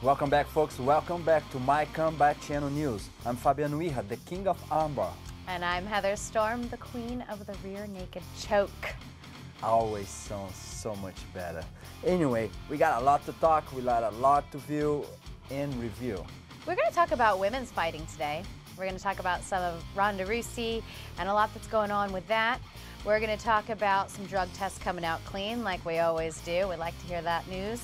Welcome back, folks. Welcome back to My Comeback Channel News. I'm FABIANO, the king of armbar. And I'm Heather Storm, the queen of the rear naked choke. Always sounds so much better. Anyway, we got a lot to talk, we got a lot to view and review. We're going to talk about women's fighting today. We're going to talk about some of Ronda Rousey and a lot that's going on with that. We're going to talk about some drug tests coming out clean, like we always do. We like to hear that news.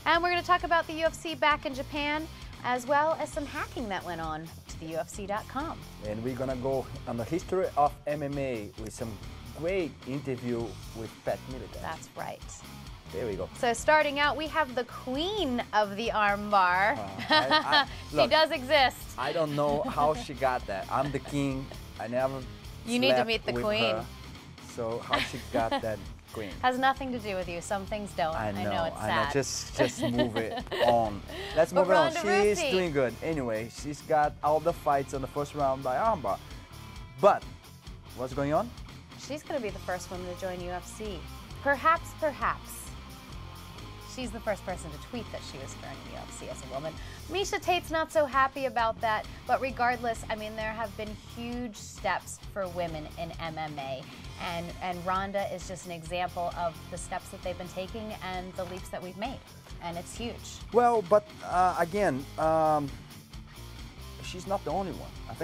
And we're going to talk about the UFC back in Japan, as well as some hacking that went on to the UFC.com. And we're going to go on the history of MMA with some great interview with Pat Military. That's right. There we go. So starting out, we have the queen of the armbar. She does exist. I don't know how she got that. I'm the king. I never You need to meet the queen. Her. So how she got that queen? Has nothing to do with you. Some things don't. I know, it's sad. Just move it on. Let's move it on. She's doing good. Anyway, she's got all the fights on the first round by armbar. But what's going on? She's going to be the first woman to join UFC. Perhaps. She's the first person to tweet that she was joining UFC as a woman. Miesha Tate's not so happy about that, but regardless, I mean, there have been huge steps for women in MMA, and Ronda is just an example of the steps that they've been taking and the leaps that we've made, and it's huge. Well, but again, she's not the only one. I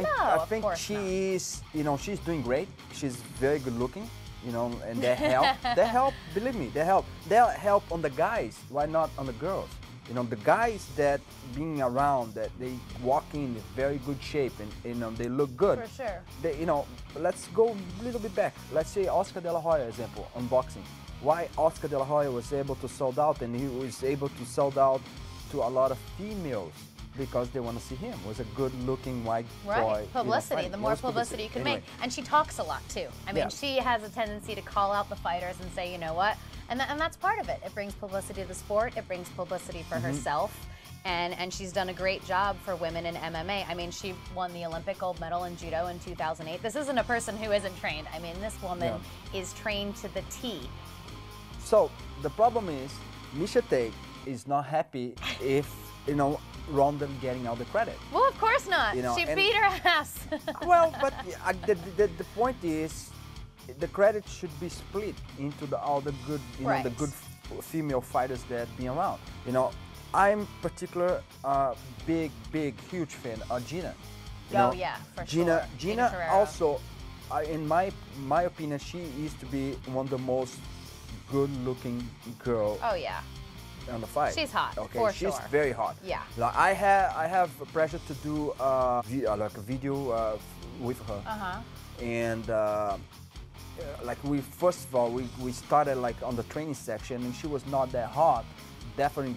think she is, she's doing great. She's very good looking. And they help. They help. Believe me, they help. They'll help on the guys. Why not on the girls? The guys that being around, that they walk in very good shape and they look good. For sure. They, let's go a little bit back. Let's say Oscar De La Hoya, example, on boxing. Why Oscar De La Hoya was able to sold out, and he was able to sold out to a lot of females. Because they want to see him. Was a good-looking white boy. Right, publicity. The more publicity you can make. And she talks a lot, too. I mean, she has a tendency to call out the fighters and say, you know what? And that's part of it. It brings publicity to the sport. It brings publicity for herself. And she's done a great job for women in MMA. I mean, she won the Olympic gold medal in judo in 2008. This isn't a person who isn't trained. I mean, this woman is trained to the T. So, the problem is, Miesha Tate is not happy if, Ronda getting all the credit. Well, of course not. She beat her ass. Well, but the point is, the credit should be split into all the good, the good female fighters that be around. I'm particular big, huge fan of Gina. Yeah, for sure. Gina also, in my opinion, she used to be one of the most good-looking girl. Oh yeah. On the fight. She's hot, okay, for she's sure. very hot. Yeah. Like I have a pressure to do like a video with her. And like first of all, we started like on the training section, and she was not that hot. Definitely,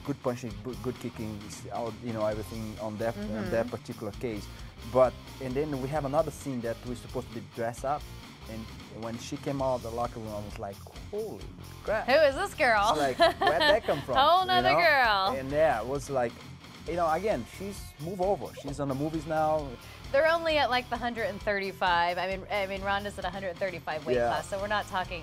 good punching, good kicking, everything on that on that particular case. And then we have another scene that we're supposed to be dressed up. And when she came out of the locker room, I was like, holy crap. Who is this girl? It's like, where'd that come from? Whole nother girl. And yeah, it was like, again, she's moved over. She's on the movies now. They're only at like the 135. I mean, Ronda's at 135 weight class, so we're not talking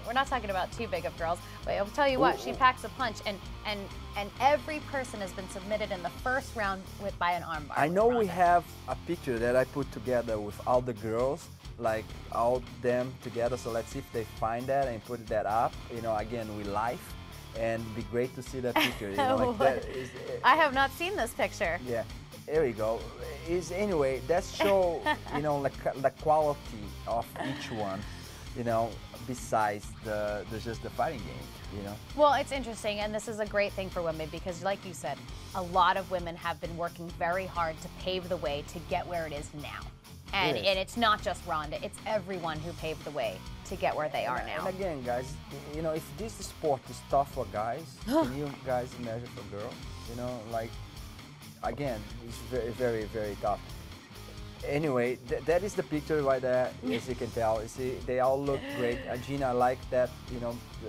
about too big of girls. But I'll tell you what, she packs a punch, and every person has been submitted in the first round by an armbar. I know we have a picture that I put together with all the girls, like all them together. So let's see if they find that and put that up. Again, we live, and it'd be great to see that picture. Like that is, I have not seen this picture. Yeah, there we go. Anyway, that show like the quality of each one. Besides just the fighting game. Well, it's interesting, and this is a great thing for women because, like you said, a lot of women have been working very hard to pave the way to get where it is now. And it's not just Ronda, it's everyone who paved the way to get where they are now. And again, guys, if this sport is tough for guys, can you guys imagine for girls? Like, again, it's very, very tough. Anyway, that is the picture right there, as you can tell. You see, they all look great. Gina, I like that,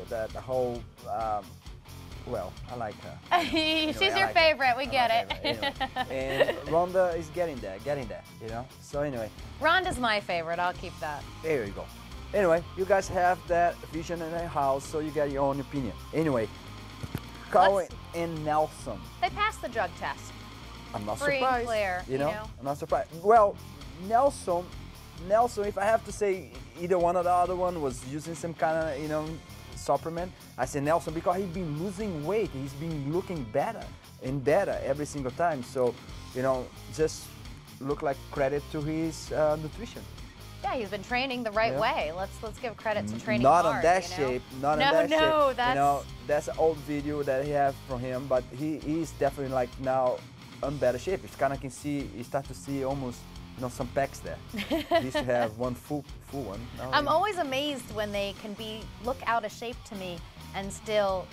that whole, well, I like her. She's your favorite, we get it. And Ronda is getting there, So anyway. Ronda's my favorite, I'll keep that. There you go. Anyway, you guys have that vision in the house, so you get your own opinion. Anyway, Cowan and Nelson. They passed the drug test. I'm not Free surprised. and clear, you know, I'm not surprised. Well, Nelson, if I have to say either one or the other one was using some kind of, you know, supplement, I say Nelson because he's been losing weight. He's been looking better and better every single time. So, you know, just look like credit to his nutrition. Yeah, he's been training the right way. Let's give credit to training not hard, on that you know? shape, not on that shape. No, that's... You know, that's an old video that he have from him, but he's definitely like now in better shape. You kind of can see, you start to see almost, you know, some pecs there. He used to have one full one. Now I'm always amazed when they can look out of shape to me and still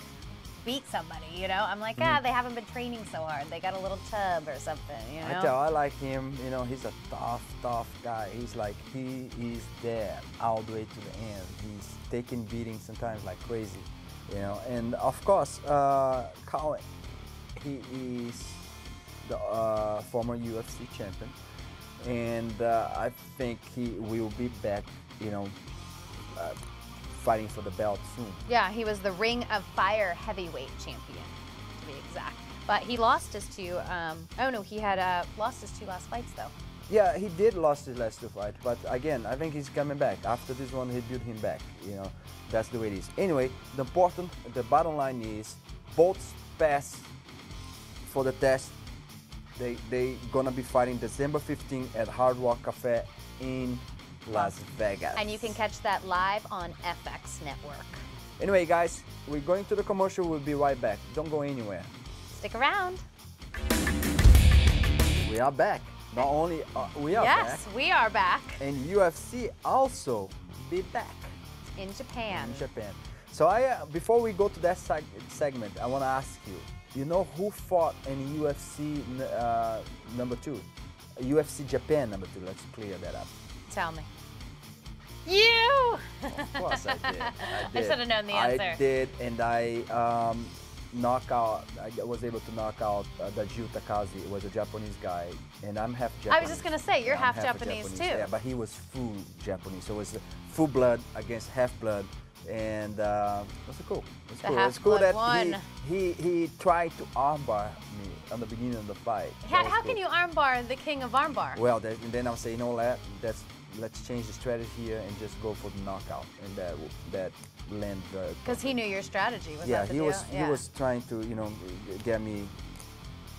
beat somebody, you know? I'm like, they haven't been training so hard. They got a little tub or something, you know? I like him, you know, he's a tough guy. He's like, he is there all the way to the end. He's taking beatings sometimes like crazy, you know? And of course, Cowan, he is the former UFC champion. And I think he will be back, you know, fighting for the belt soon. Yeah, he was the Ring of Fire heavyweight champion, to be exact. But he lost his two, he had lost his two last fights, though. Yeah, he did lost his last two fights, but again, I think he's coming back. After this one, he built him back, you know. That's the way it is. Anyway, the bottom line is, both pass for the test. They gonna be fighting December 15th at Hard Rock Cafe in Las Vegas. And you can catch that live on FX Network. Anyway, guys, we're going to the commercial. We'll be right back. Don't go anywhere. Stick around. We are back. Not only we are back. Yes, we are back. And UFC also be back. In Japan. In Japan. So before we go to that segment, I want to ask you, you know who fought in UFC number 2? UFC Japan number 2. Let's clear that up. Tell me. You! Of course I did. I should have known the answer. I did, and I was able to knock out Daju Takazi. It was a Japanese guy, and I'm half Japanese. I was just going to say, you're half Japanese too. Yeah, but he was full Japanese, so it was full blood against half blood. And it was cool. It was cool that he tried to armbar me on the beginning of the fight. How can you armbar the king of armbar? Well, and then I'll say, you know what? Let's change the strategy here and just go for the knockout, and that land. Because he knew your strategy. Was that the he deal? He was trying to, you know, get me.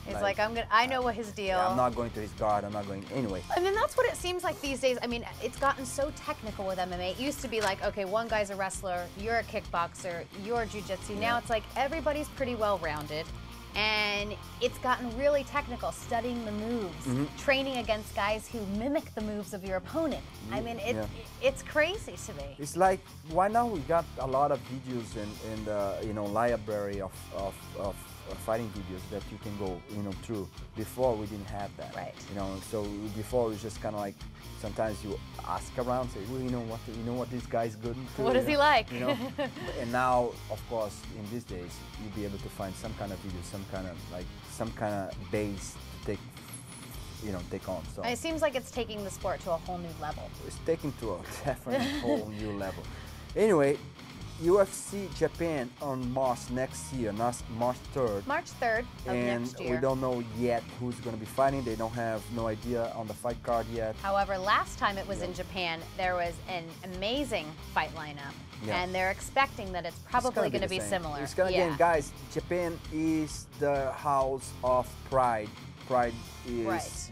He's like, I know what his deal. Yeah, I'm not going to his guard. I'm not going anyway. I mean, that's what it seems like these days. I mean, it's gotten so technical with MMA. It used to be like, okay, one guy's a wrestler, you're a kickboxer, you're jiu-jitsu. Yeah. Now it's like everybody's pretty well-rounded, and it's gotten really technical, studying the moves, training against guys who mimic the moves of your opponent. I mean, it's crazy to me. It's like, why now we got a lot of videos in the, you know, library of fighting videos that you can go, you know, through. Before we didn't have that, right? You know, so before it was just kind of like, sometimes you ask around, say, well, you know what this guy's good to. What is he like? You know, and now, of course, in these days, you'll be able to find some kind of video, some kind of base to take on. So it seems like it's taking the sport to a whole new level. It's taking to a definitely whole new level. Anyway, UFC Japan on March next year, March 3rd. March 3rd of next year. And we don't know yet who's going to be fighting. They don't have no idea on the fight card yet. However, last time it was in Japan, there was an amazing fight lineup. Yeah. And they're expecting that it's probably going to be similar. It's going to be, guys, Japan is the house of Pride. Pride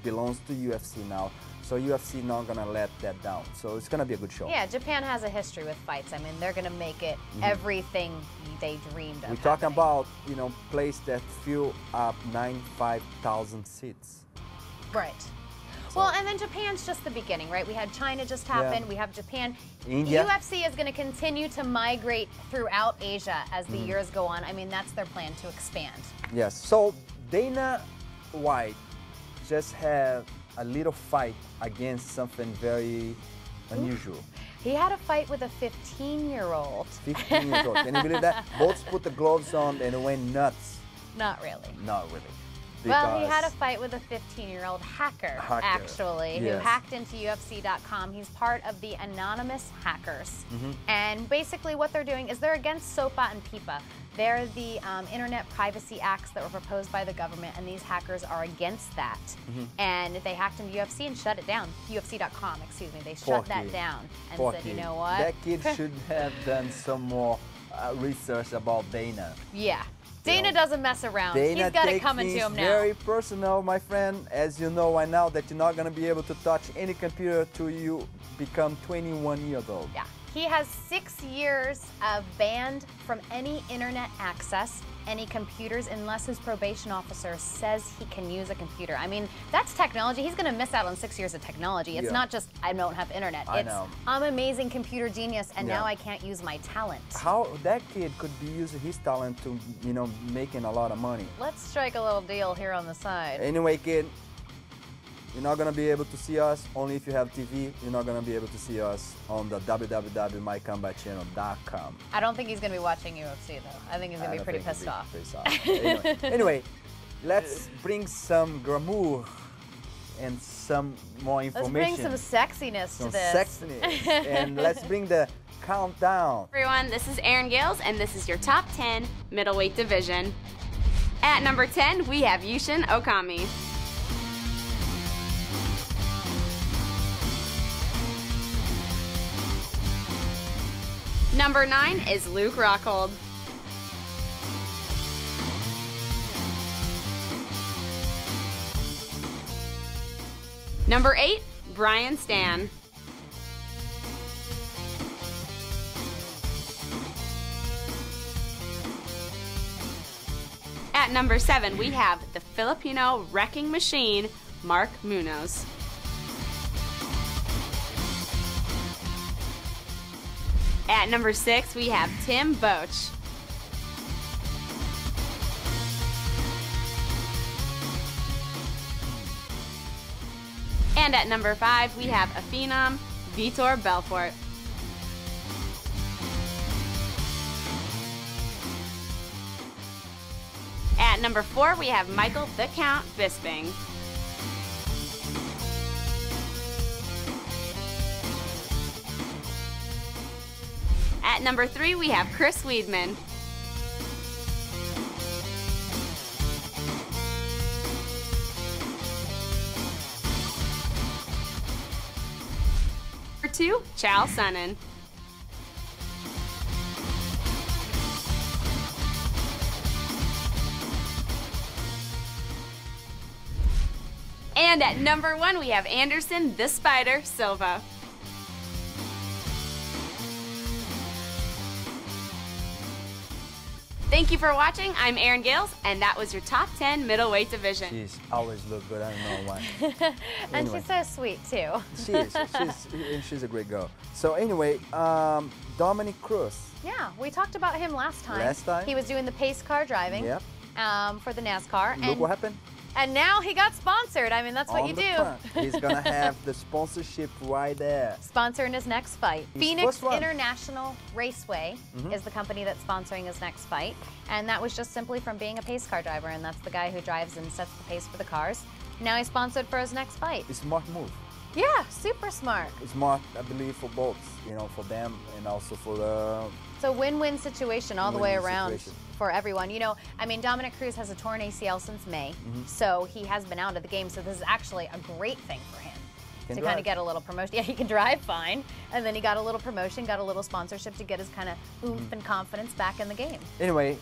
belongs to UFC now. So UFC not gonna let that down. So it's gonna be a good show. Yeah, Japan has a history with fights. I mean, they're gonna make it everything they dreamed of. We're talking about, you know, place that fill up 95,000 seats. Right. So, well, and then Japan's just the beginning, right? We had China just happen. We have Japan. India. UFC is going to continue to migrate throughout Asia as the years go on. I mean, that's their plan, to expand. Yes. So Dana White just had a little fight against something very unusual. He had a fight with a 15-year-old. 15 years old. Can you believe that? Both put the gloves on and it went nuts. Not really. Not really. Well, he had a fight with a 15-year-old hacker, actually, who hacked into UFC.com. He's part of the anonymous hackers. And basically what they're doing is they're against SOPA and PIPA. They're the Internet Privacy Acts that were proposed by the government, and these hackers are against that. And they hacked into UFC and shut it down. UFC.com, excuse me. They shut that down and said, you know what? That kid should have done some more research about Dana. Yeah. Dana doesn't mess around. He's got it coming to him now. Very personal, my friend. As you know, I know that you're not going to be able to touch any computer till you become 21 years old. Yeah. He has 6 years of banned from any internet access, any computers, unless his probation officer says he can use a computer. I mean, that's technology. He's going to miss out on 6 years of technology. It's not just, I don't have internet. It's, I'm an amazing computer genius, and now I can't use my talent. How that kid could be using his talent to, you know, making a lot of money. Let's strike a little deal here on the side. Anyway, kid, you're not going to be able to see us only if you have TV. You're not going to be able to see us on the www.mycombatchannel.com. I don't think he's going to be watching UFC, though. I think he's going to be pretty pissed off. Anyway, let's bring some glamour and some more information. Let's bring some sexiness to this. Sexiness. And let's bring the countdown. Everyone, this is Erin Gales, and this is your top 10 middleweight division. At number 10, we have Yushin Okami. Number 9 is Luke Rockhold. Number 8, Brian Stann. At number 7, we have the Filipino wrecking machine, Mark Munoz. At number 6, we have Tim Boetsch. And at number 5, we have a phenom, Vitor Belfort. At number 4, we have Michael the Count Bisping. At number 3, we have Chris Weidman. Number 2, Chael Sonnen. And at number 1, we have Anderson the Spider Silva. Thank you for watching. I'm Erin Gales, and that was your top 10 middleweight division. She's always look good. I don't know why. And she's so sweet too. She is. She's a great girl. So anyway, Dominic Cruz. Yeah, we talked about him last time. Last time? He was doing the pace car driving. Yep. For the NASCAR. Look what happened. And now he got sponsored. I mean, that's what you do. He's gonna have the sponsorship right there. Sponsoring his next fight. Phoenix International Raceway is the company that's sponsoring his next fight. And that was just simply from being a pace car driver, and that's the guy who drives and sets the pace for the cars. Now he's sponsored for his next fight. It's a smart move. Yeah, super smart. It's smart, I believe, for both, you know, for them and also for the... It's a win-win situation all the way around for everyone. You know, I mean, Dominic Cruz has a torn ACL since May, so he has been out of the game. So this is actually a great thing for him to kind of get a little promotion. Yeah, he can drive fine, and then he got a little promotion, got a little sponsorship to get his kind of oomph and confidence back in the game. Anyway,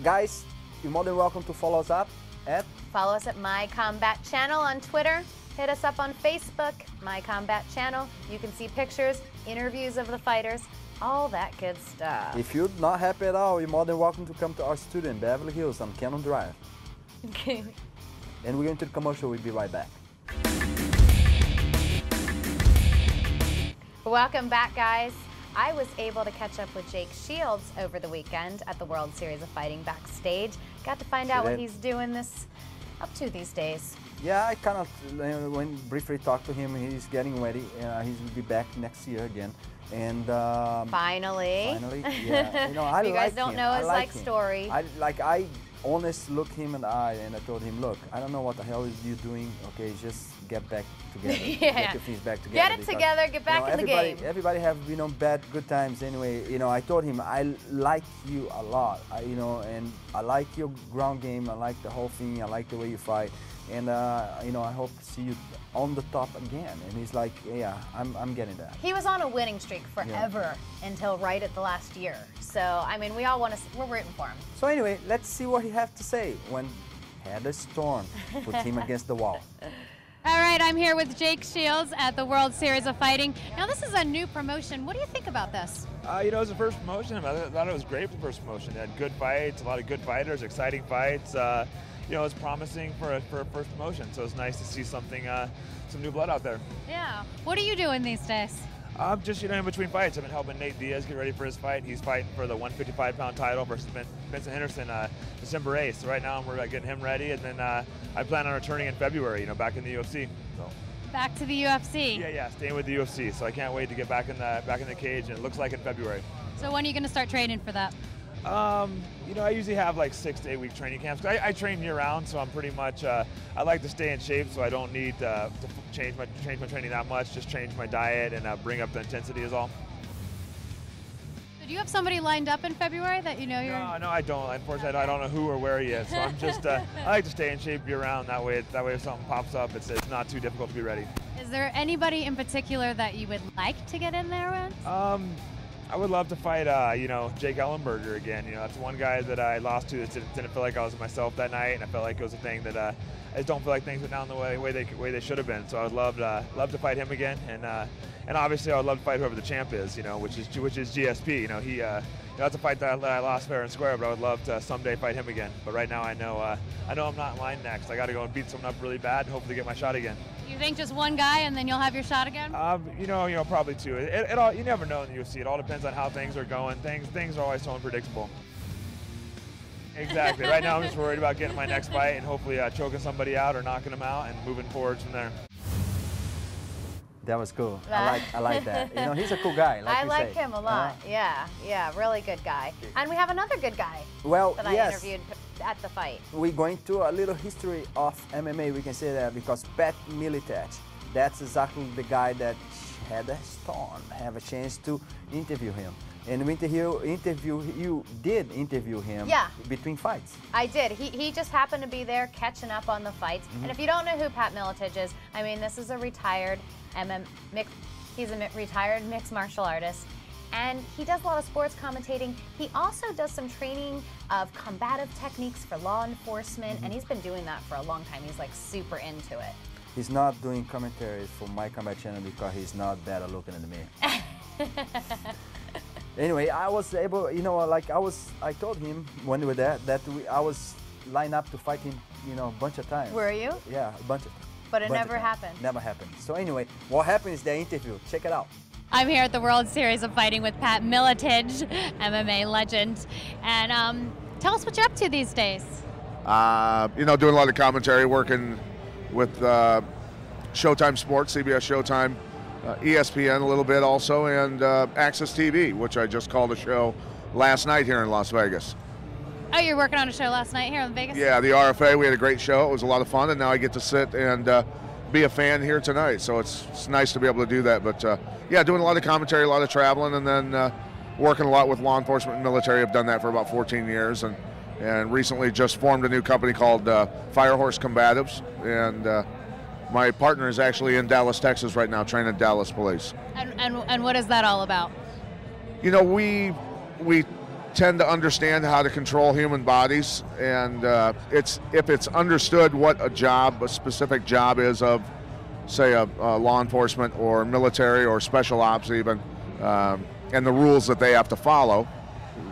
guys, you're more than welcome to follow us up at... Follow us at My Combat Channel on Twitter. Hit us up on Facebook, My Combat Channel. You can see pictures, interviews of the fighters, all that good stuff. If you're not happy at all, you're more than welcome to come to our studio in Beverly Hills on Cannon Drive. Okay. And we're going to the commercial. We'll be right back. Welcome back, guys. I was able to catch up with Jake Shields over the weekend at the World Series of Fighting backstage. Got to find out what he's doing up to these days. Yeah, I kind of briefly talked to him. He's getting ready. He's will be back next year again. And finally, yeah. You know, I you guys don't know his story. I honest look him in the eye, and I told him, look, I don't know what the hell is you doing. Okay, just get back together. Get your things back together. Get it together. Get back in the game. Everybody have bad, good times anyway. I told him I like you a lot. And I like your ground game. I like the whole thing. I like the way you fight. And I hope to see you on the top again. And he's like, yeah, I'm getting that. He was on a winning streak forever until right at the last year. So I mean, we all we're rooting for him. So anyway, let's see what he has to say when Heather Storm puts him against the wall. All right, I'm here with Jake Shields at the World Series of Fighting. Now, this is a new promotion. What do you think about this? It was the first promotion. I thought it was great for the first promotion. They had good fights, a lot of good fighters, exciting fights. It's promising for a first promotion, so it's nice to see something, some new blood out there. Yeah. What are you doing these days? I'm just, in between fights. I've been helping Nate Diaz get ready for his fight. He's fighting for the 155-pound title versus Vincent Henderson December 8th. So right now we're getting him ready, and then I plan on returning in February, back in the UFC. So. Back to the UFC? Yeah, staying with the UFC. So I can't wait to get back in the cage, and it looks like in February. So when are you going to start training for that? I usually have like 6 to 8 week training camps. I train year round, so I'm pretty much, I like to stay in shape, so I don't need to change my training that much, just change my diet and bring up the intensity is all. So do you have somebody lined up in February that you're... No, I don't. Unfortunately, I don't know who or where yet, so I'm just, I like to stay in shape year round, that way if something pops up, it's not too difficult to be ready. Is there anybody in particular that you would like to get in there with? I would love to fight, Jake Ellenberger again. That's one guy that I lost to that didn't feel like I was myself that night, and I felt like it was a thing that I just don't feel like things went down the way they should have been. So I would love to fight him again, and obviously I would love to fight whoever the champ is, which is GSP. That's a fight that I lost fair and square, but I would love to someday fight him again. But right now I know I'm not in line next. I got to go and beat someone up really bad and hopefully get my shot again. You think just one guy and then you'll have your shot again? Probably two. It all, you never know in the UFC. It all depends on how things are going. Things are always so unpredictable. Exactly. Right now I'm just worried about getting my next fight and hopefully choking somebody out or knocking them out and moving forward from there. That was cool. I like that. He's a cool guy. I like him a lot. Yeah, really good guy. And we have another good guy. That I interviewed at the fight. We're going to a little history of MMA. We can say that because Pat Miletich, that's exactly the guy that Heather Storm have a chance to interview him. And you did interview him between fights. I did. He just happened to be there catching up on the fights. And if you don't know who Pat Miletich is, I mean, this is a retired he's a retired mixed martial artist. And he does a lot of sports commentating. He also does some training of combative techniques for law enforcement, and he's been doing that for a long time. He's like super into it. He's not doing commentaries for my combat channel because he's not better looking than me. Anyway, I was able, I told him when we were there that I was lined up to fight him, a bunch of times. Were you? Yeah, a bunch of times. But it never happened. Never happened. So anyway, what happened is the interview. Check it out. I'm here at the World Series of Fighting with Pat Miletich, MMA legend. And tell us what you're up to these days. Doing a lot of commentary, working with Showtime Sports, CBS Showtime, ESPN a little bit also, and Access TV, which I just called a show last night here in Las Vegas. Oh, you're working on a show last night here in Vegas? Yeah, the RFA. We had a great show. It was a lot of fun, and now I get to sit and be a fan here tonight. So it's nice to be able to do that. But yeah, doing a lot of commentary, a lot of traveling, and then working a lot with law enforcement and military. I've done that for about 14 years, and recently just formed a new company called Firehorse Combatives. And my partner is actually in Dallas, Texas right now, training Dallas police. And what is that all about? We tend to understand how to control human bodies, and if it's understood what a specific job is of, say, a law enforcement or military or special ops even, and the rules that they have to follow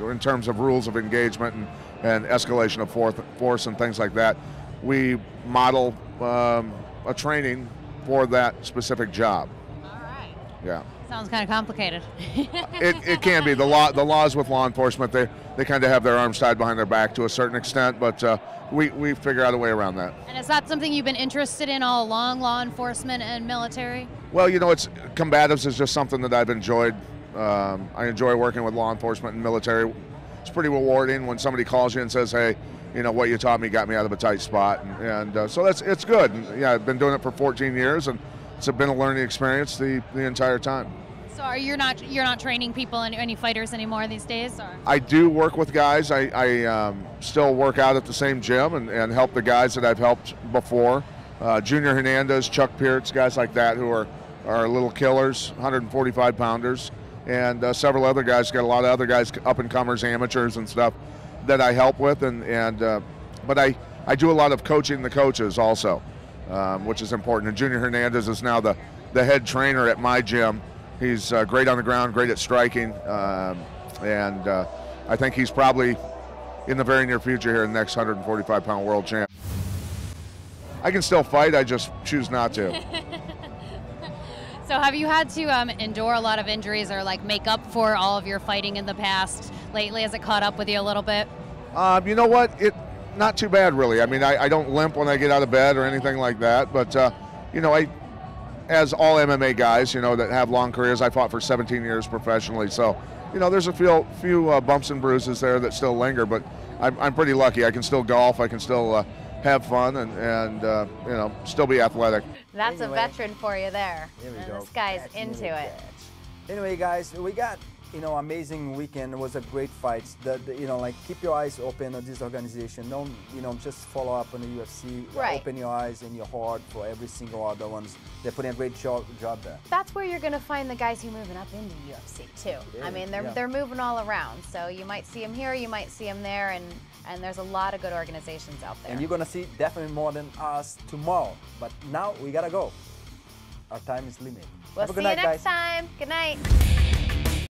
in terms of rules of engagement and escalation of force and things like that, we model a training for that specific job. All right. Yeah. Sounds kind of complicated. It can be. The laws with law enforcement, they kind of have their arms tied behind their back to a certain extent, but we figure out a way around that. And is that something you've been interested in all along, law enforcement and military? Well, it's combatives is just something that I've enjoyed. I enjoy working with law enforcement and military. It's pretty rewarding when somebody calls you and says, hey, what you taught me got me out of a tight spot, and so it's good. And, yeah, I've been doing it for 14 years, and it's been a learning experience the entire time. So you're not training people, any fighters anymore these days? Or? I do work with guys. I still work out at the same gym and help the guys that I've helped before. Junior Hernandez, Chuck Pearce, guys like that who are little killers, 145 pounders, and several other guys. Got a lot of other guys, up and comers, amateurs and stuff that I help with, but I do a lot of coaching the coaches also, which is important. And Junior Hernandez is now the head trainer at my gym. He's great on the ground, great at striking, and I think he's probably in the very near future here the next 145-pound world champ. I can still fight, I just choose not to. So have you had to endure a lot of injuries or like make up for all of your fighting in the past lately? Has it caught up with you a little bit? You know what? Not too bad, really. I mean, I don't limp when I get out of bed or anything like that, but as all MMA guys, that have long careers, I fought for 17 years professionally, so there's a few bumps and bruises there that still linger, but I'm pretty lucky. I can still golf, I can still have fun, and still be athletic. That's anyway, a veteran for you there. Here we go. This guy's into it. Anyway, guys, we got amazing weekend. It was a great fight. Keep your eyes open on this organization. Don't just follow up on the UFC. Right. Open your eyes and your heart for every single other ones. They're putting a great job there. That's where you're going to find the guys who are moving up into UFC too. Yeah, I mean, they're moving all around. So you might see them here, you might see them there, and there's a lot of good organizations out there. And you're going to see definitely more than us tomorrow. But now we got to go. Our time is limited. We'll see you next time. Good night.